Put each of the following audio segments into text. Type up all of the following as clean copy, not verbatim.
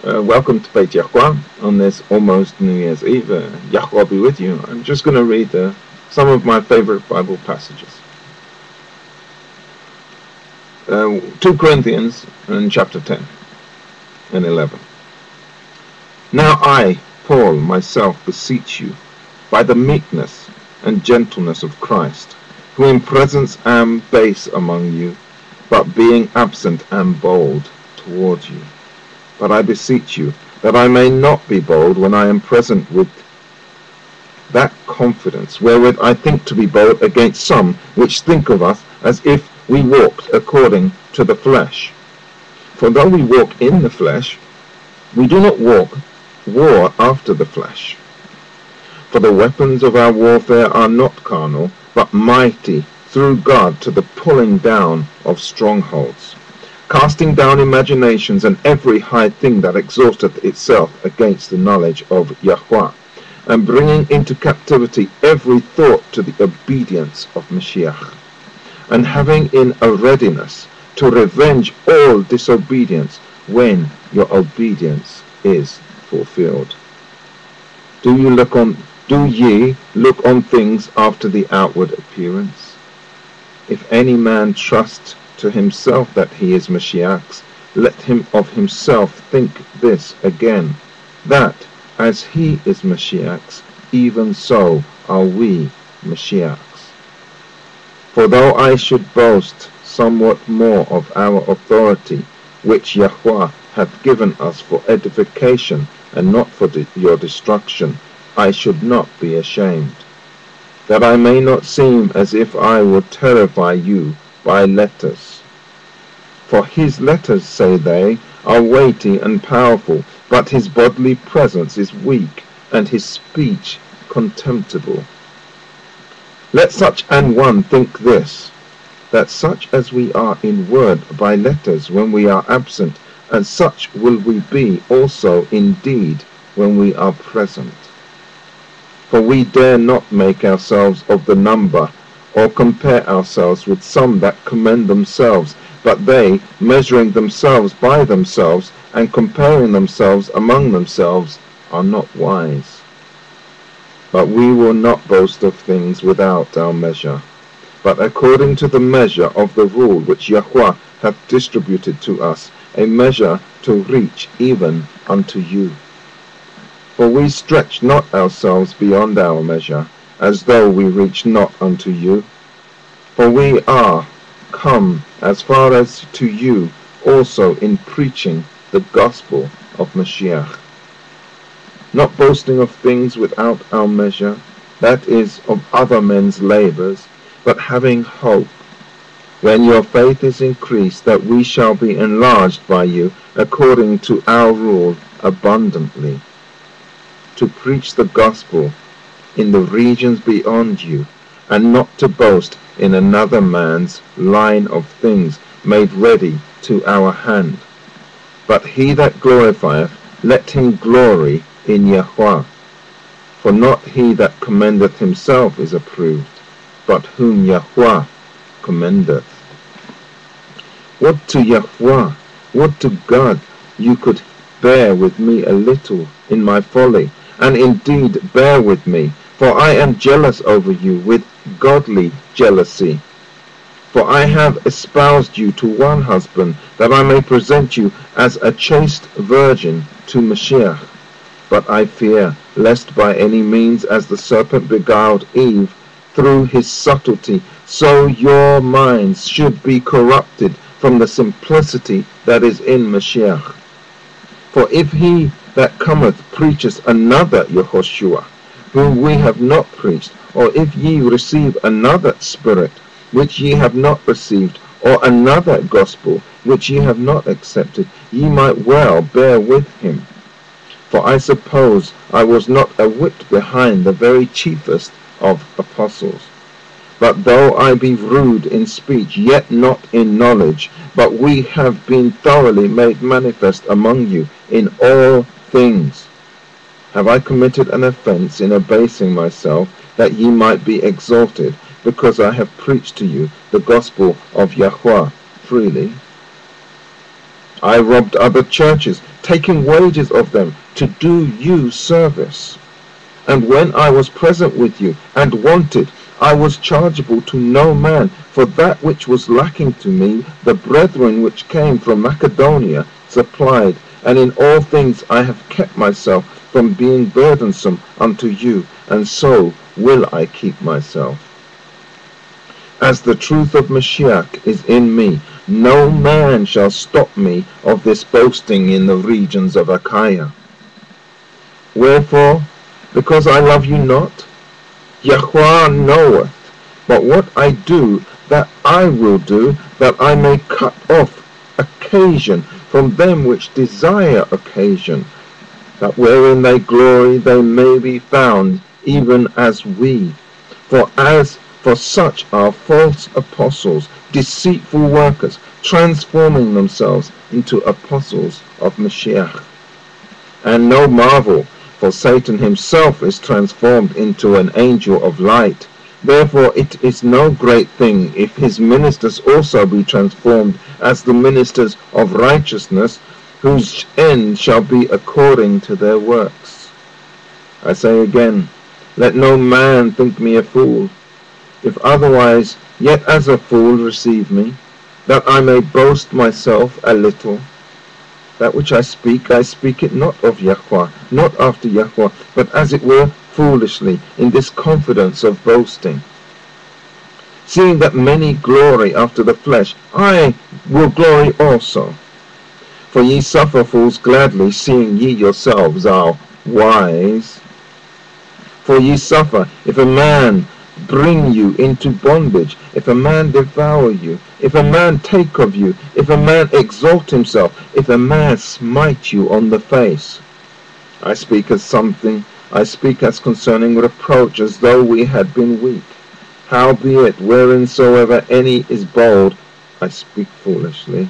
Welcome to Beit Yahweh on this almost New Year's Eve. Yahweh be with you. I'm just going to read some of my favorite Bible passages. 2 Corinthians and chapter 10 and 11. Now I, Paul, myself beseech you, by the meekness and gentleness of Christ, who in presence am base among you, but being absent am bold toward you. But I beseech you, that I may not be bold when I am present with that confidence, wherewith I think to be bold against some which think of us as if we walked according to the flesh. For though we walk in the flesh, we do not war after the flesh. For the weapons of our warfare are not carnal, but mighty through God to the pulling down of strongholds, casting down imaginations and every high thing that exalteth itself against the knowledge of Yahweh, and bringing into captivity every thought to the obedience of Mashiach, and having in a readiness to revenge all disobedience when your obedience is fulfilled. Do ye look on things after the outward appearance? If any man trust to himself that he is Mashiach's, let him of himself think this again, that as he is Mashiach's, even so are we Mashiach's. For though I should boast somewhat more of our authority, which Yahweh hath given us for edification, and not for your destruction, I should not be ashamed, that I may not seem as if I would terrify you by letters. For his letters, say they, are weighty and powerful, but his bodily presence is weak, and his speech contemptible. Let such an one think this, that such as we are in word by letters when we are absent, and such will we be also in deed when we are present. For we dare not make ourselves of the number, or compare ourselves with some that commend themselves, but they, measuring themselves by themselves, and comparing themselves among themselves, are not wise. But we will not boast of things without our measure, but according to the measure of the rule which Yahweh hath distributed to us, a measure to reach even unto you. For we stretch not ourselves beyond our measure, as though we reach not unto you. For we are come as far as to you also in preaching the gospel of Mashiach, not boasting of things without our measure, that is, of other men's labors, but having hope, when your faith is increased, that we shall be enlarged by you according to our rule abundantly, to preach the gospel in the regions beyond you, and not to boast in another man's line of things made ready to our hand. But he that glorifieth, let him glory in Yahweh. For not he that commendeth himself is approved, but whom Yahweh commendeth. Would to Yahweh, would to God, you could bear with me a little in my folly, and indeed bear with me, for I am jealous over you with godly jealousy. For I have espoused you to one husband, that I may present you as a chaste virgin to Mashiach. But I fear, lest by any means, as the serpent beguiled Eve through his subtlety, so your minds should be corrupted from the simplicity that is in Mashiach. For if he that cometh preacheth another Yehoshua, whom we have not preached, or if ye receive another spirit, which ye have not received, or another gospel, which ye have not accepted, ye might well bear with him. For I suppose I was not a whit behind the very chiefest of apostles. But though I be rude in speech, yet not in knowledge, but we have been thoroughly made manifest among you in all things. Have I committed an offense in abasing myself, that ye might be exalted, because I have preached to you the gospel of Yahweh freely? I robbed other churches, taking wages of them to do you service. And when I was present with you and wanted, I was chargeable to no man, for that which was lacking to me, the brethren which came from Macedonia supplied, and in all things I have kept myself from being burdensome unto you, and so will I keep myself. As the truth of Mashiach is in me, no man shall stop me of this boasting in the regions of Achaia. Wherefore, because I love you not, Yahweh knoweth, but what I do, that I will do, that I may cut off occasion from them which desire occasion, that wherein they glory they may be found, even as we. For such are false apostles, deceitful workers, transforming themselves into apostles of Mashiach. And no marvel, for Satan himself is transformed into an angel of light. Therefore it is no great thing if his ministers also be transformed as the ministers of righteousness, whose end shall be according to their works. I say again, let no man think me a fool. If otherwise, yet as a fool receive me, that I may boast myself a little. That which I speak it not of Yahweh, not after Yahweh, but as it were foolishly, in this confidence of boasting. Seeing that many glory after the flesh, I will glory also. For ye suffer fools gladly, seeing ye yourselves are wise. For ye suffer, if a man bring you into bondage, if a man devour you, if a man take of you, if a man exalt himself, if a man smite you on the face. I speak as concerning reproach, as though we had been weak. Howbeit, whereinsoever any is bold, I speak foolishly,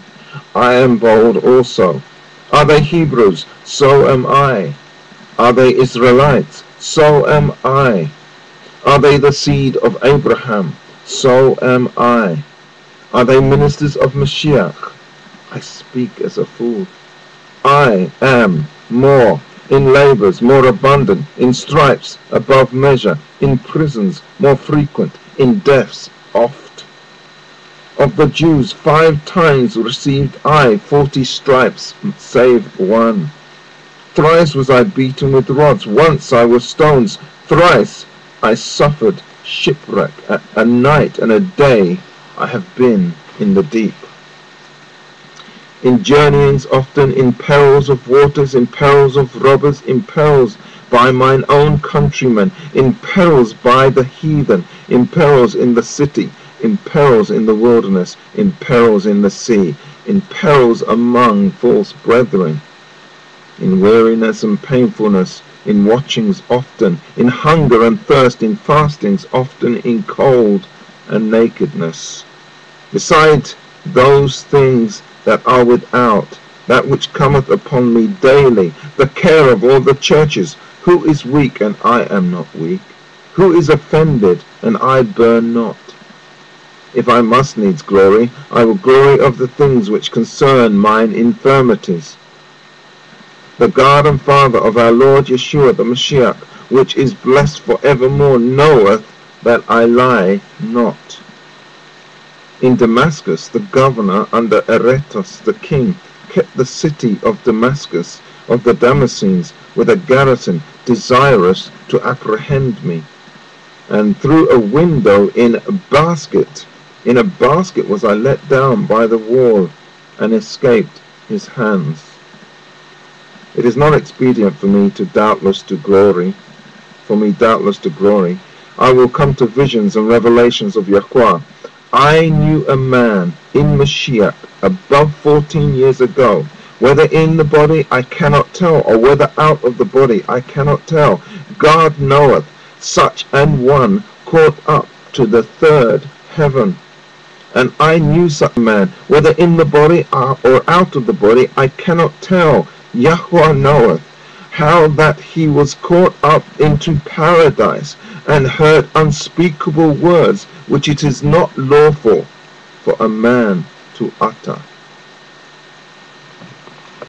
I am bold also. Are they Hebrews? So am I. Are they Israelites? So am I. Are they the seed of Abraham? So am I. Are they ministers of Mashiach? I speak as a fool. I am more, in labors more abundant, in stripes above measure, in prisons more frequent, in deaths oft. Of the Jews 5 times received I 40 stripes, save one. Thrice was I beaten with rods, once I was stones, thrice I suffered shipwreck, a night and a day I have been in the deep. In journeyings often, in perils of waters, in perils of robbers, in perils by mine own countrymen, in perils by the heathen, in perils in the city, in perils in the wilderness, in perils in the sea, in perils among false brethren, in weariness and painfulness, in watchings often, in hunger and thirst, in fastings often, in cold and nakedness. Beside those things that are without, that which cometh upon me daily, the care of all the churches. Who is weak, and I am not weak? Who is offended, and I burn not? If I must needs glory, I will glory of the things which concern mine infirmities. The God and Father of our Lord Yeshua the Mashiach, which is blessed for evermore, knoweth that I lie not. In Damascus, the governor under Aretas the king kept the city of Damascus of the Damascenes with a garrison, desirous to apprehend me. And through a window in a basket was I let down by the wall, and escaped his hands. It is not expedient for me doubtless to glory. I will come to visions and revelations of Yahweh. I knew a man in Mashiach above 14 years ago, whether in the body I cannot tell, or whether out of the body I cannot tell. God knoweth, such an one caught up to the 3rd heaven. And I knew such a man, whether in the body or out of the body I cannot tell. Yahweh knoweth, how that he was caught up into paradise, and heard unspeakable words which it is not lawful for a man to utter.